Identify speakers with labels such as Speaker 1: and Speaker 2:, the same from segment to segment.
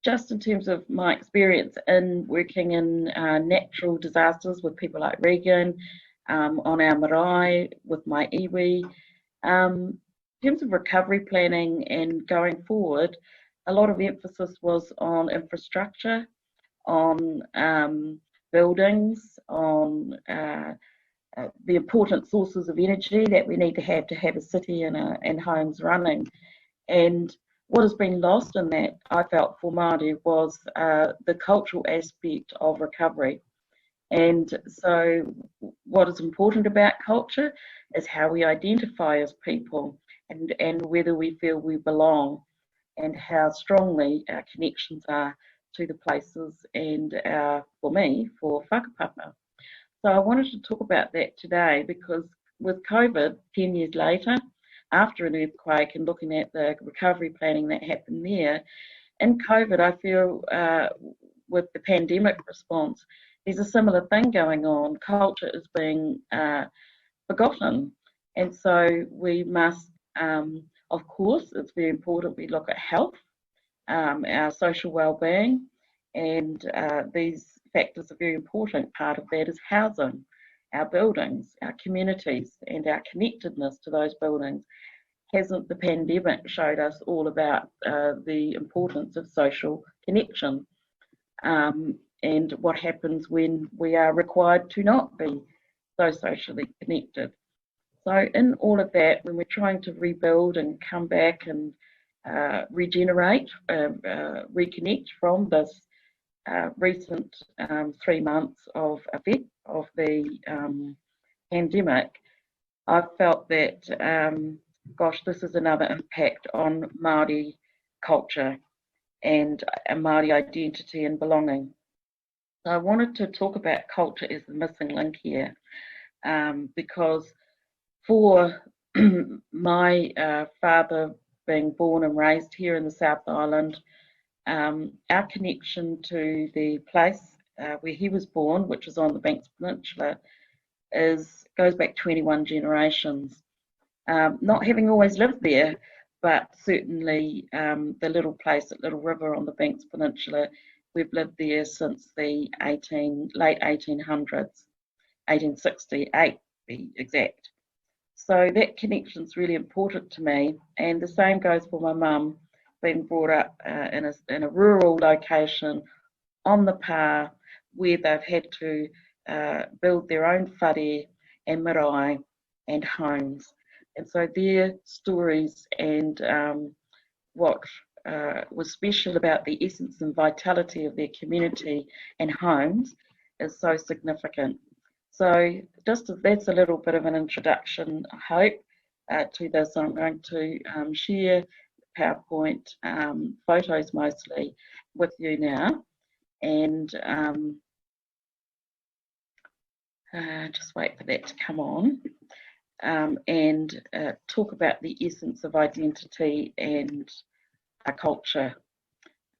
Speaker 1: just in terms of my experience in working in natural disasters with people like Regan, on our marae, with my iwi, in terms of recovery planning and going forward, a lot of emphasis was on infrastructure, on buildings, on the important sources of energy that we need to have a city and homes running. And what has been lost in that, I felt, for Māori was the cultural aspect of recovery. And so what is important about culture is how we identify as people and whether we feel we belong and how strongly our connections are to the places and for me, for whakapapa. So I wanted to talk about that today because with COVID, 10 years later, after an earthquake and looking at the recovery planning that happened there, in COVID, I feel with the pandemic response, there's a similar thing going on. Culture is being forgotten. And so we must, of course, it's very important we look at health, our social well-being, and these factors are very important. Part of that is housing, our buildings, our communities, and our connectedness to those buildings. Hasn't the pandemic showed us all about the importance of social connection and what happens when we are required to not be so socially connected? So in all of that, when we're trying to rebuild and come back and regenerate, reconnect from this recent 3 months of effect of the pandemic, I've felt that, gosh, this is another impact on Māori culture and Māori identity and belonging. So I wanted to talk about culture as the missing link here, because for my father being born and raised here in the South Island, our connection to the place where he was born, which is on the Banks Peninsula, goes back 21 generations. Not having always lived there, but certainly the little place at Little River on the Banks Peninsula, we've lived there since the late 1800s, 1868 to be exact. So that connection is really important to me, and the same goes for my mum, being brought up in a rural location on the pa, where they've had to build their own whare and marae and homes. And so their stories and what was special about the essence and vitality of their community and homes is so significant. So that's a little bit of an introduction, I hope, to this. I'm going to share PowerPoint photos mostly with you now, and just wait for that to come on, and talk about the essence of identity and our culture.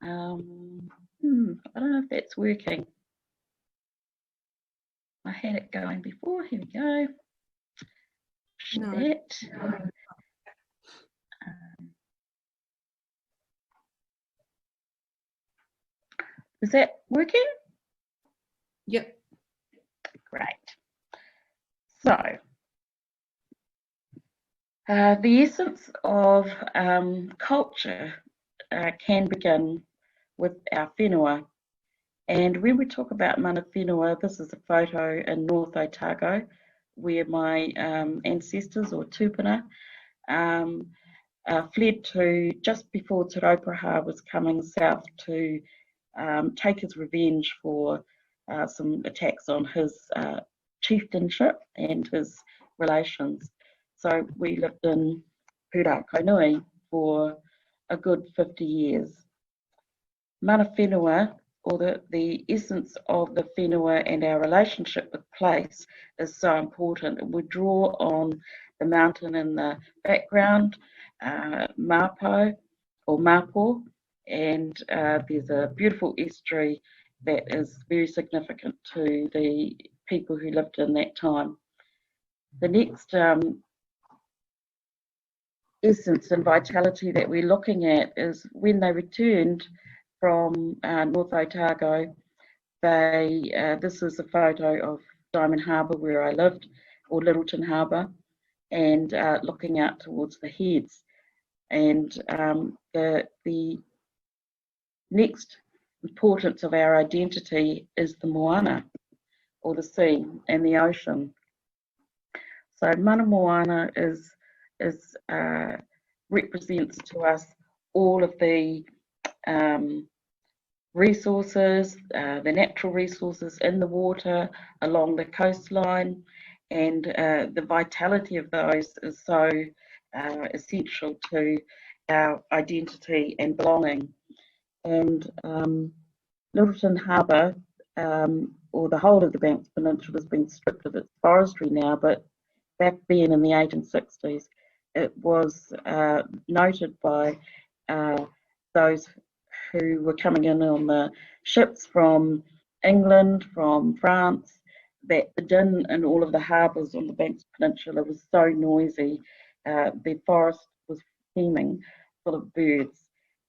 Speaker 1: I don't know if that's working. I had it going before. Here we go. Share that. Is that working?
Speaker 2: Yep.
Speaker 1: Great. So, the essence of culture can begin with our whenua. And when we talk about mana whenua, this is a photo in North Otago, where my ancestors or tūpuna fled to just before Te Rauparaha was coming south to take his revenge for some attacks on his chieftainship and his relations. So we lived in Pūrakonui for a good 50 years. Mana whenua, or the essence of the whenua and our relationship with place, is so important. We draw on the mountain in the background, Mapo or Mapo, and there's a beautiful estuary that is very significant to the people who lived in that time. The next essence and vitality that we're looking at is when they returned from North Otago. This is a photo of Diamond Harbour where I lived, or Littleton Harbour, and looking out towards the heads. And the next importance of our identity is the Moana, or the sea and the ocean. So Mana Moana represents to us all of the resources, the natural resources in the water, along the coastline, and the vitality of those is so essential to our identity and belonging. And Littleton Harbour, or the whole of the Banks Peninsula, has been stripped of its forestry now, but back then in the 1860s, it was noted by those who were coming in on the ships from England, from France, that the din in all of the harbours on the Banks Peninsula was so noisy. The forest was teeming full of birds.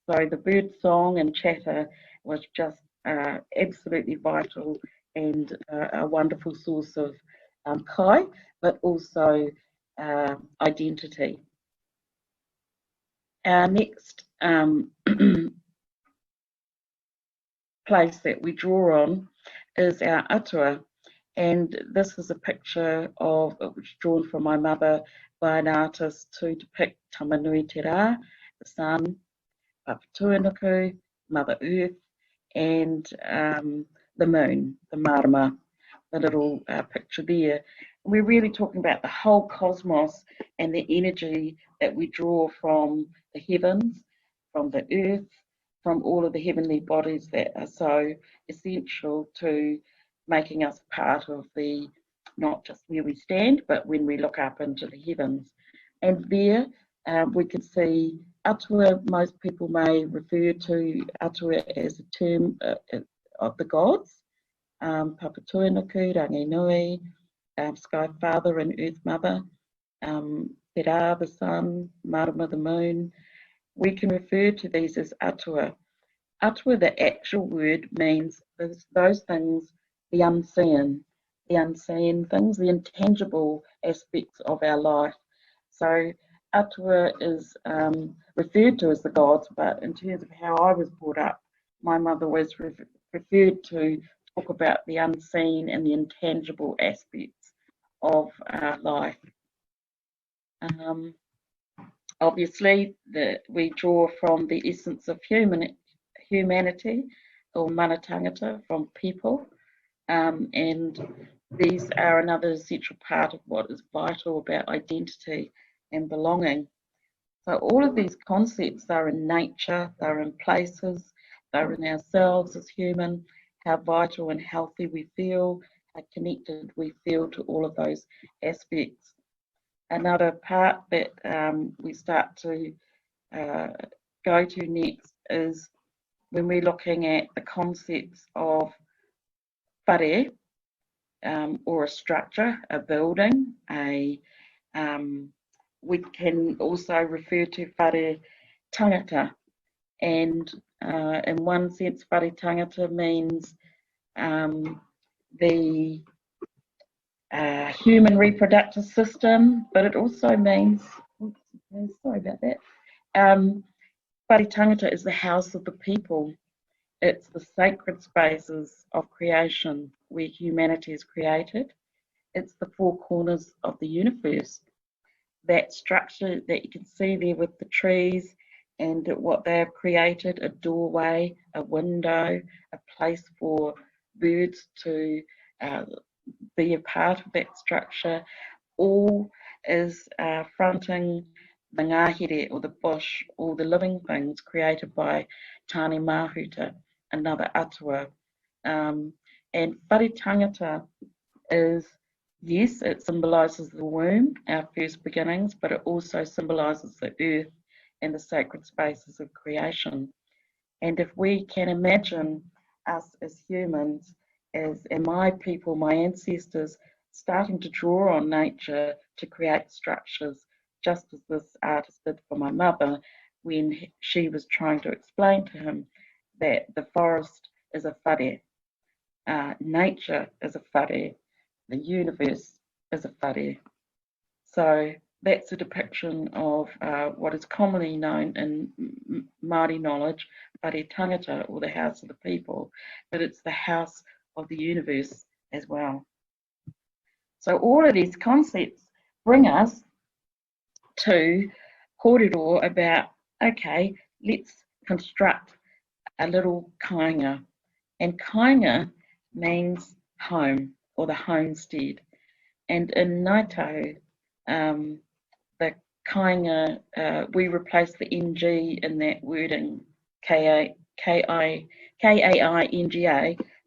Speaker 1: So the bird song and chatter was just absolutely vital and a wonderful source of kai, but also identity. Our next place that we draw on is our Atua, and this is a picture of it was drawn from my mother by an artist to depict Tamanui Te Rā, the sun, Papatuanuku, Mother Earth, and the moon, the marama, the little picture there. And we're really talking about the whole cosmos and the energy that we draw from the heavens, from the earth, from all of the heavenly bodies that are so essential to making us part of the, not just where we stand, but when we look up into the heavens. And there we can see Atua. Most people may refer to Atua as a term of the gods, Papatuanuku, Ranginui, Sky Father and Earth Mother, Te Rā, the sun, Marama, the moon. We can refer to these as Atua. Atua, the actual word, means those things, the unseen things, the intangible aspects of our life. So Atua is referred to as the gods, but in terms of how I was brought up, my mother was referred to talk about the unseen and the intangible aspects of life. Obviously, we draw from the essence of humanity, or Mana Tangata, from people, and these are another essential part of what is vital about identity and belonging. So all of these concepts are in nature, they're in places, they're in ourselves as human, how vital and healthy we feel, how connected we feel to all of those aspects. Another part that we start to go to next is when we're looking at the concepts of whare, or a structure, a building, we can also refer to whare tangata, and in one sense whare tangata means the human reproductive system, but it also means, sorry about that, whare tangata is the house of the people. It's the sacred spaces of creation where humanity is created. It's the four corners of the universe. That structure that you can see there with the trees and what they have created, a doorway, a window, a place for birds to be a part of that structure, all is fronting the ngahere, or the bush, or the living things created by Tāne Mahuta, another Atua. And whare tangata is, yes, it symbolises the womb, our first beginnings, but it also symbolises the earth and the sacred spaces of creation. And if we can imagine us as humans, and my people, my ancestors, starting to draw on nature to create structures, just as this artist did for my mother when she was trying to explain to him that the forest is a whare, nature is a whare, the universe is a whare. So that's a depiction of what is commonly known in Māori knowledge, Mauri Tangata, or the house of the people, but it's the house of the universe as well. So all of these concepts bring us to kōrero about, okay, let's construct a little kāinga. And kāinga means home, or the homestead. And in Ngāi Tahu, the kāinga, we replace the NG in that wording, K-A-I-N-G-A,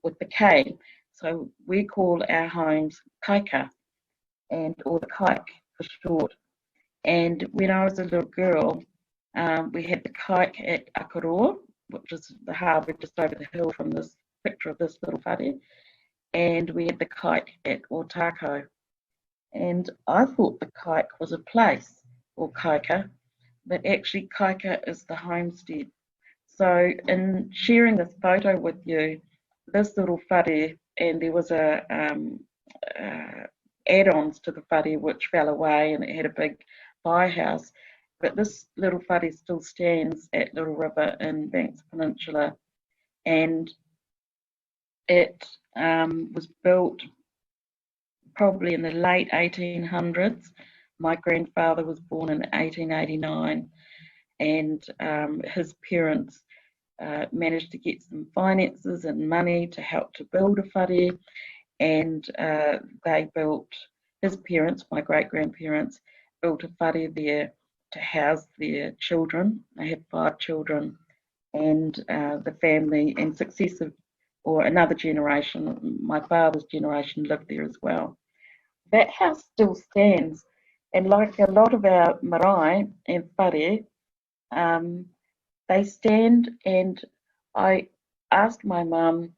Speaker 1: with the K. So we call our homes kaika, or the kaik for short. And when I was a little girl, we had the kaik at Aroha, which is the harbour just over the hill from this picture of this little whare, and we had the kaik at Otako. And I thought the kaik was a place, or kaika, but actually kaika is the homestead. So in sharing this photo with you, this little whare, and there was add-ons to the whare which fell away, and it had a big firehouse, but this little whare still stands at Little River in Banks Peninsula, and it was built probably in the late 1800s. My grandfather was born in 1889, and his parents managed to get some finances and money to help to build a whare, and they built, his parents, my great-grandparents, built a whare there to house their children. They had 5 children, and the family and successive, or another generation, my father's generation, lived there as well. That house still stands, and like a lot of our marae and whare, they stand, and I asked my mum,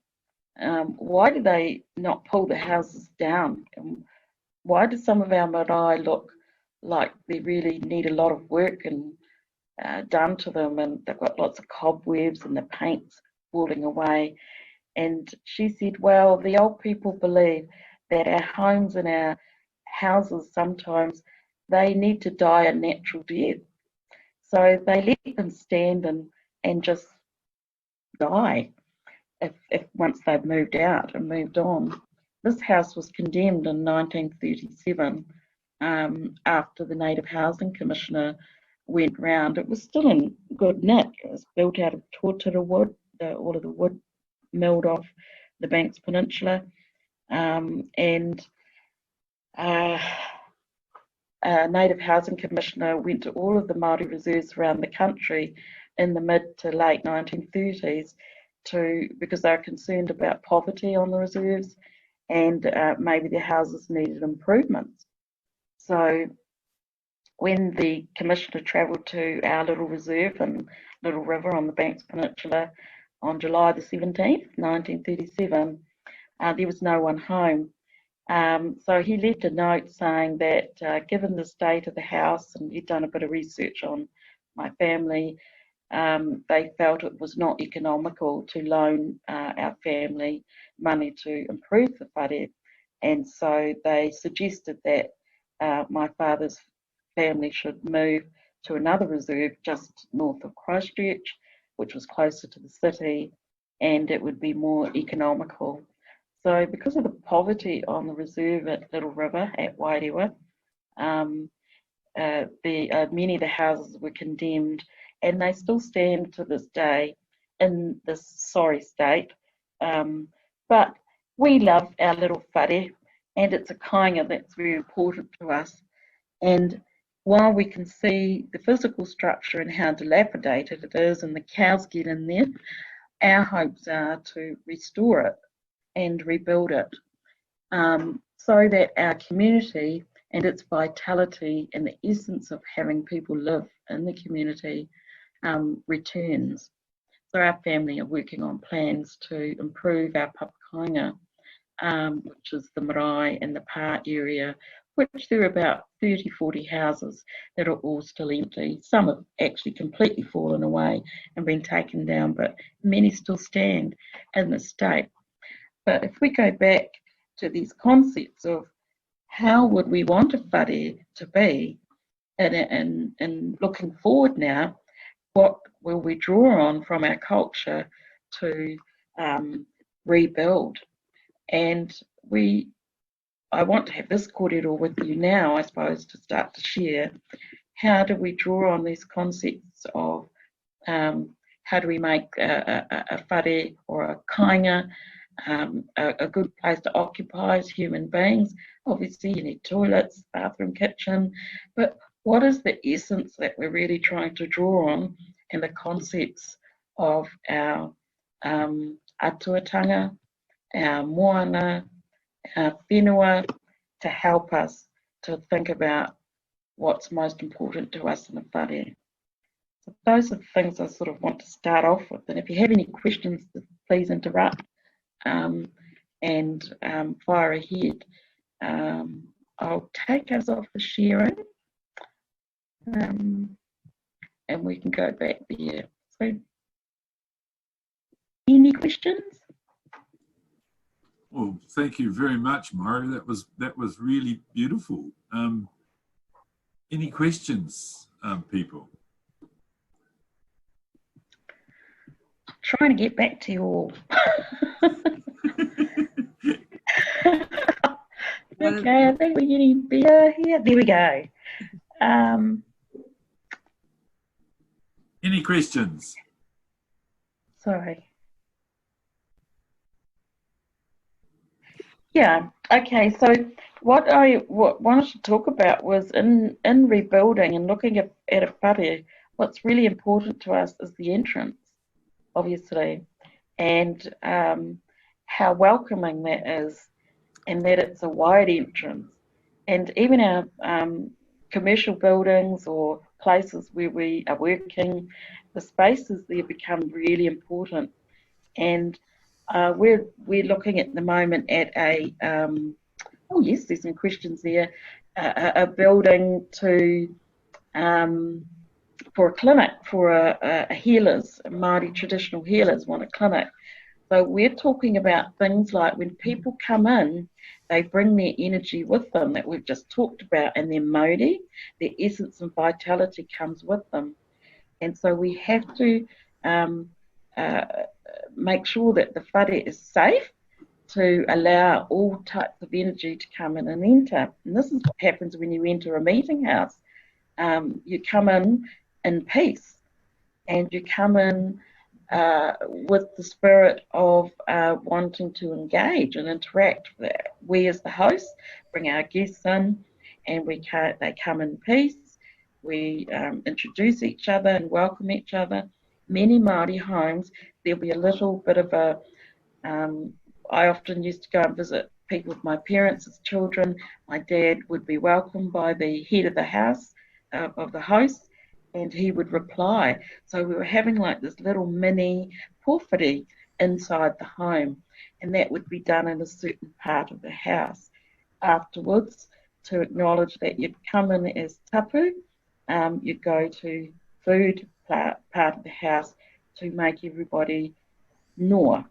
Speaker 1: why do they not pull the houses down? And why do some of our marae look like they really need a lot of work and done to them, and they've got lots of cobwebs and the paint's falling away? And she said, well, the old people believe that our homes and our houses sometimes, they need to die a natural death. So they let them stand and just die if once they've moved out and moved on. This house was condemned in 1937 after the Native Housing Commissioner went round. It was still in good nick. It was built out of tōtara wood, all of the wood milled off the Banks Peninsula, and Native Housing Commissioner went to all of the Māori reserves around the country in the mid to late 1930s because they were concerned about poverty on the reserves, and maybe their houses needed improvements. So when the Commissioner travelled to our little reserve in Little River on the Banks Peninsula on July the 17th, 1937, there was no one home. So he left a note saying that given the state of the house, and he'd done a bit of research on my family, they felt it was not economical to loan our family money to improve the whare, and so they suggested that my father's family should move to another reserve just north of Christchurch, which was closer to the city, and it would be more economical. So because of the poverty on the reserve at Little River at Whenua, many of the houses were condemned, and they still stand to this day in this sorry state. But we love our little whare, and it's a kāinga that's very important to us. And while we can see the physical structure and how dilapidated it is, and the cows get in there, our hopes are to restore it and rebuild it, so that our community and its vitality and the essence of having people live in the community returns. So our family are working on plans to improve our papakainga, which is the marae and the pā area which there are about 30, 40 houses that are all still empty. Some have actually completely fallen away and been taken down, but many still stand in the state. But if we go back to these concepts of how would we want a whare to be, and looking forward now, what will we draw on from our culture to rebuild? And I want to have this kōrero with you now, I suppose, to start to share. How do we draw on these concepts of how do we make a whare or a kāinga a good place to occupy as human beings? Obviously, you need toilets, bathroom, kitchen, but what is the essence that we're really trying to draw on, and the concepts of our atuatanga, our moana, our whenua, to help us to think about what's most important to us in a whare. So those are the things I sort of want to start off with, and if you have any questions, please interrupt and fire ahead. I'll take us off the sharing and we can go back there. So, any questions?
Speaker 3: Well, thank you very much, Mauri. That was really beautiful. Any questions, people?
Speaker 1: Trying to get back to you all. Okay, I think we're getting better here. There we go.
Speaker 3: Any questions?
Speaker 1: Sorry. Yeah, okay, so what I wanted to talk about was in rebuilding and looking at a whare, what's really important to us is the entrance, obviously, and how welcoming that is, and that it's a wide entrance. And even our commercial buildings or places where we are working, the spaces there become really important. And we're looking at the moment at a oh yes, there's some questions there. A building to for a clinic for a healers, Māori traditional healers want a clinic. So we're talking about things like when people come in, they bring their energy with them that we've just talked about, and their mauri, their essence and vitality comes with them. And so we have to make sure that the whare is safe to allow all types of energy to come in and enter. And this is what happens when you enter a meeting house. You come in peace, and you come in with the spirit of wanting to engage and interact. We as the host bring our guests in, and they come in peace. We introduce each other and welcome each other. Many Māori homes, there'll be a little bit of a I often used to go and visit people with my parents as children. My dad would be welcomed by the head of the house, of the host, and he would reply. So we were having like this little mini pōwhiri inside the home, and that would be done in a certain part of the house. Afterwards, to acknowledge that you'd come in as tapu, you'd go to food part of the house to make everybody noa,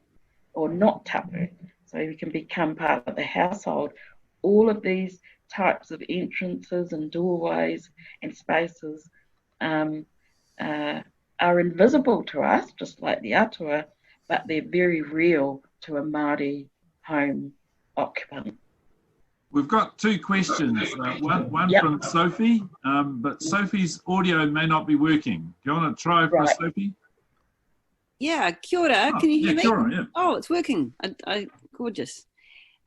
Speaker 1: or not tapu, so you can become part of the household. All of these types of entrances and doorways and spaces are invisible to us, just like the atua, but they're very real to a Māori home occupant.
Speaker 3: We've got two questions. One
Speaker 1: Yep.
Speaker 3: from Sophie, but Sophie's audio may not be working. Do you want to try for Sophie?
Speaker 2: Yeah, kia ora. Can you hear me?
Speaker 3: Kia ora, yeah.
Speaker 2: Oh, it's working. Gorgeous.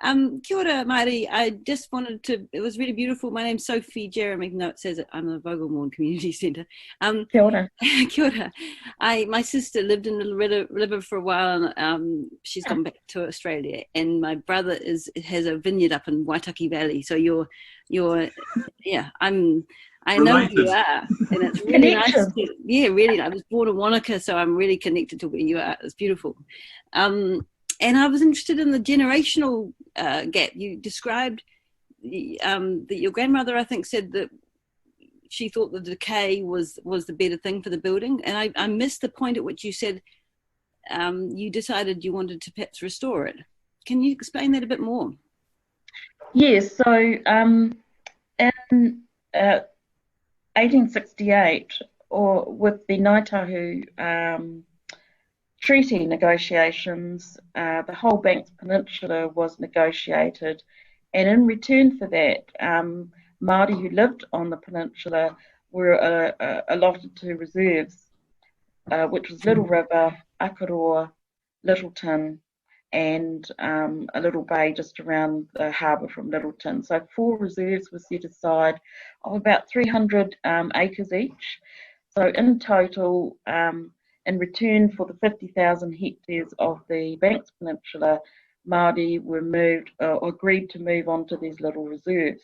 Speaker 2: Kia ora, Māori. I just wanted to, it was really beautiful. My name's Sophie Jeremy. No, it says it. I'm at the Vogelmorn Community Centre.
Speaker 1: Kia ora.
Speaker 2: Kia ora. My sister lived in Little River for a while, and she's gone back to Australia. And my brother has a vineyard up in Waitaki Valley. So you're yeah, I know who you are, and it's really nice. Really. I was born in Wanaka, so I'm really connected to where you are. It's beautiful. And I was interested in the generational gap. You described that your grandmother, I think, said that she thought the decay was the better thing for the building, and I missed the point at which you said you decided you wanted to perhaps restore it. Can you explain that a bit more?
Speaker 1: Yes, so in 1868, or with the Ngāi Tahu treaty negotiations, the whole Banks Peninsula was negotiated, and in return for that, Māori who lived on the peninsula were allotted to reserves, which was Little River, Akaroa, Littleton, and a little bay just around the harbour from Littleton. So 4 reserves were set aside of about 300 acres each. So in total, in return for the 50,000 hectares of the Banks Peninsula, Māori were moved, or agreed to move on to these little reserves.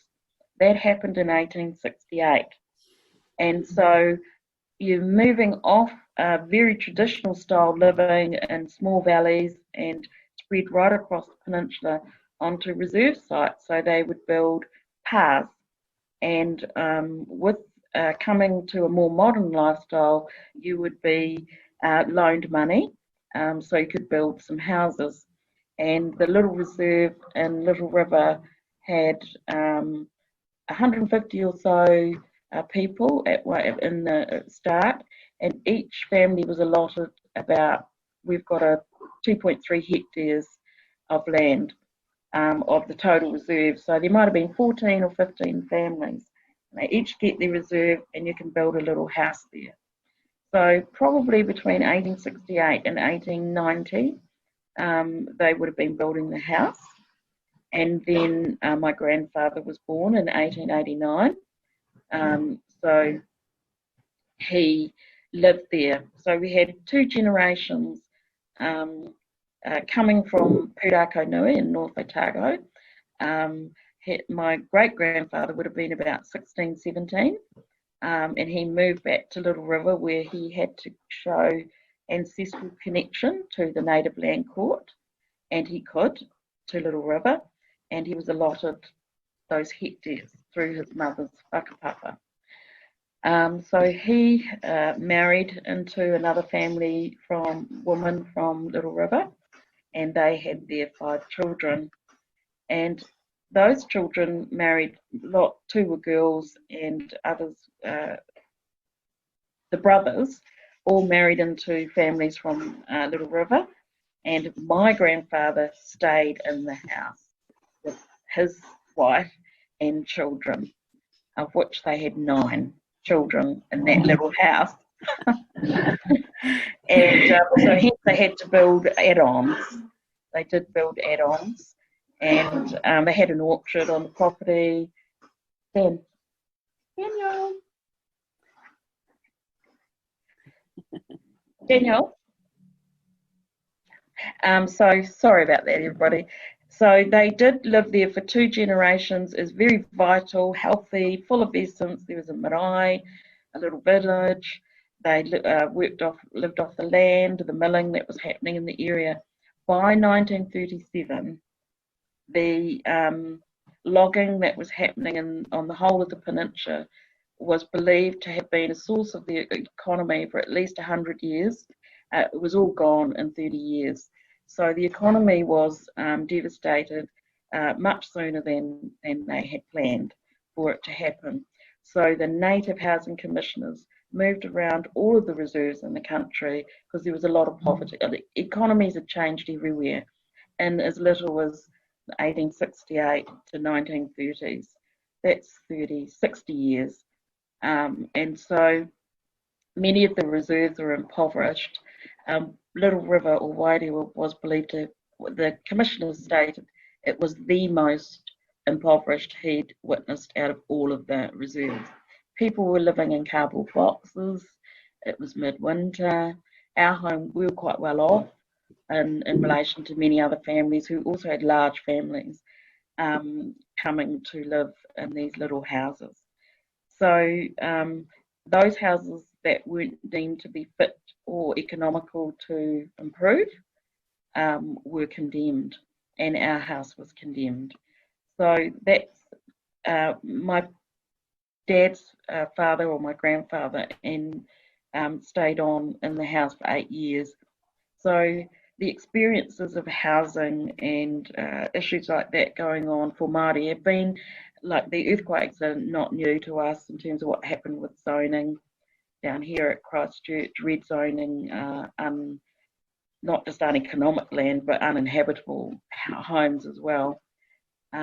Speaker 1: That happened in 1868. And so you're moving off very traditional style living in small valleys and spread right across the peninsula onto reserve sites. So they would build paths, and with coming to a more modern lifestyle, you would be loaned money, so you could build some houses. And the little reserve in Little River had 150 or so people in the start, and each family was allotted about, we've got a 2.3 hectares of land of the total reserve. So there might have been 14 or 15 families. They each get their reserve, and you can build a little house there. So probably between 1868 and 1890, they would have been building the house. And then my grandfather was born in 1889. So he lived there. So we had 2 generations coming from Pūrākau Nui in North Otago. My great-grandfather would have been about 16, 17, and he moved back to Little River, where he had to show ancestral connection to the native land court, and he could, to Little River, and he was allotted those hectares through his mother's whakapapa. So he married into another family woman from Little River, and they had their 5 children. And those children married, 2 were girls, and others, the brothers, all married into families from Little River. And my grandfather stayed in the house with his wife and children, of which they had 9 children in that little house. And so hence they had to build add-ons. They did build add-ons, and they had an orchard on the property. Then, Daniel. So sorry about that, everybody. So they did live there for 2 generations. It's very vital, healthy, full of essence. There was a marae, a little village. They lived off the land, the milling that was happening in the area. By 1937, the logging that was happening on the whole of the peninsula was believed to have been a source of the economy for at least 100 years. It was all gone in 30 years. So the economy was devastated much sooner than they had planned for it to happen. So the native housing commissioners moved around all of the reserves in the country because there was a lot of poverty. The economies had changed everywhere in as little as 1868 to 1930s. That's 60 years. And so many of the reserves were impoverished. Little River, or Wairewa, was believed to, the commissioners stated, it was the most impoverished he'd witnessed out of all of the reserves. People were living in cardboard boxes. It was midwinter. Our home, we were quite well off in relation to many other families who also had large families coming to live in these little houses. So those houses that weren't deemed to be fit or economical to improve were condemned, and our house was condemned. So that's my dad's father or my grandfather and stayed on in the house for 8 years. So the experiences of housing and issues like that going on for Māori have been, like the earthquakes are not new to us in terms of what happened with zoning down here at Christchurch, red zoning, not just uneconomic land but uninhabitable homes as well.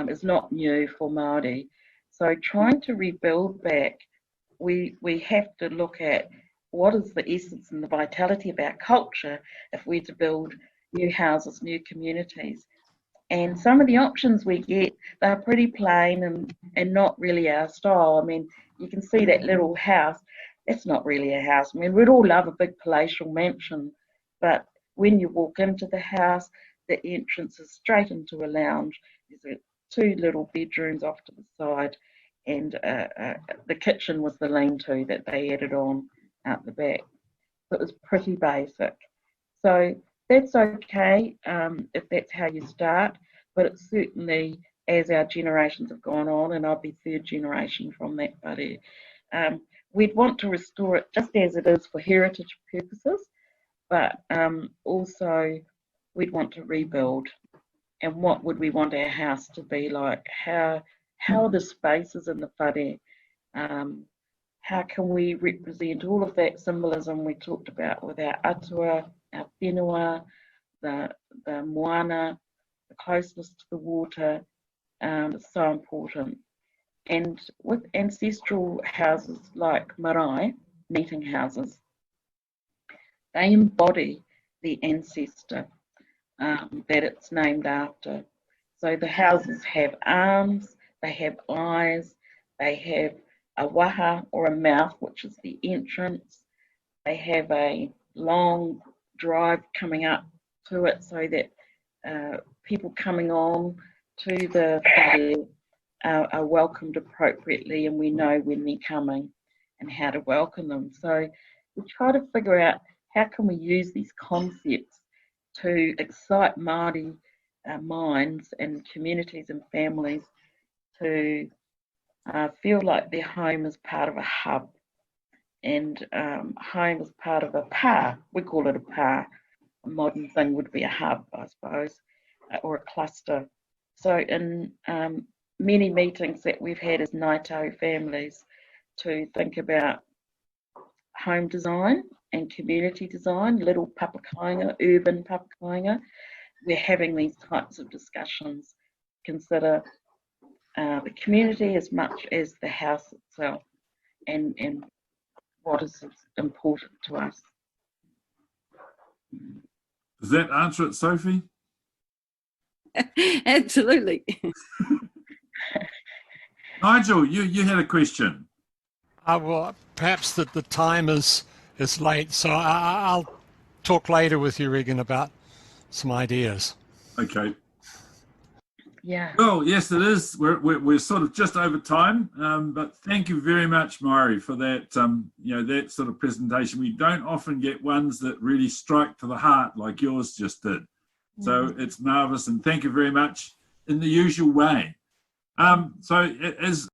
Speaker 1: Is not new for Māori. So trying to rebuild back, we have to look at what is the essence and the vitality of our culture if we're to build new houses, new communities. And some of the options we get, they're pretty plain and not really our style. I mean, you can see that little house, that's not really a house. I mean, we'd all love a big palatial mansion, but when you walk into the house, the entrance is straight into a lounge. There's 2 little bedrooms off to the side, and the kitchen was the lean-to that they added on out the back. So it was pretty basic. So that's okay if that's how you start, but it's certainly, as our generations have gone on, and I'll be 3rd generation from that buddy, we'd want to restore it just as it is for heritage purposes, but also we'd want to rebuild. And what would we want our house to be like? How are the spaces in the whare? How can we represent all of that symbolism we talked about with our Atua, our Whenua, the Moana, the closeness to the water? It's so important. And with ancestral houses like marae, meeting houses, they embody the ancestor that it's named after. So the houses have arms, they have eyes, they have a waha or a mouth, which is the entrance. They have a long drive coming up to it so that people coming on to the whare are welcomed appropriately, and we know when they're coming and how to welcome them. So we try to figure out how can we use these concepts to excite Māori minds and communities and families to feel like their home is part of a hub, and home is part of a pā. We call it a pā. A modern thing would be a hub, I suppose, or a cluster. So in many meetings that we've had as Ngāi families to think about home design and community design, little papakainga, urban papakainga, we're having these types of discussions. Consider the community as much as the house itself, and what is important to us.
Speaker 3: Does that answer it, Sophie?
Speaker 2: Absolutely.
Speaker 3: Nigel, you had a question.
Speaker 4: Well, perhaps that the time is late, so I'll talk later with you, Regan, about some ideas.
Speaker 3: Okay.
Speaker 1: Yeah.
Speaker 3: Well, yes, it is. We're sort of just over time, but thank you very much, Mauri, for that. That sort of presentation. We don't often get ones that really strike to the heart like yours just did. So it's marvelous, and thank you very much in the usual way. So as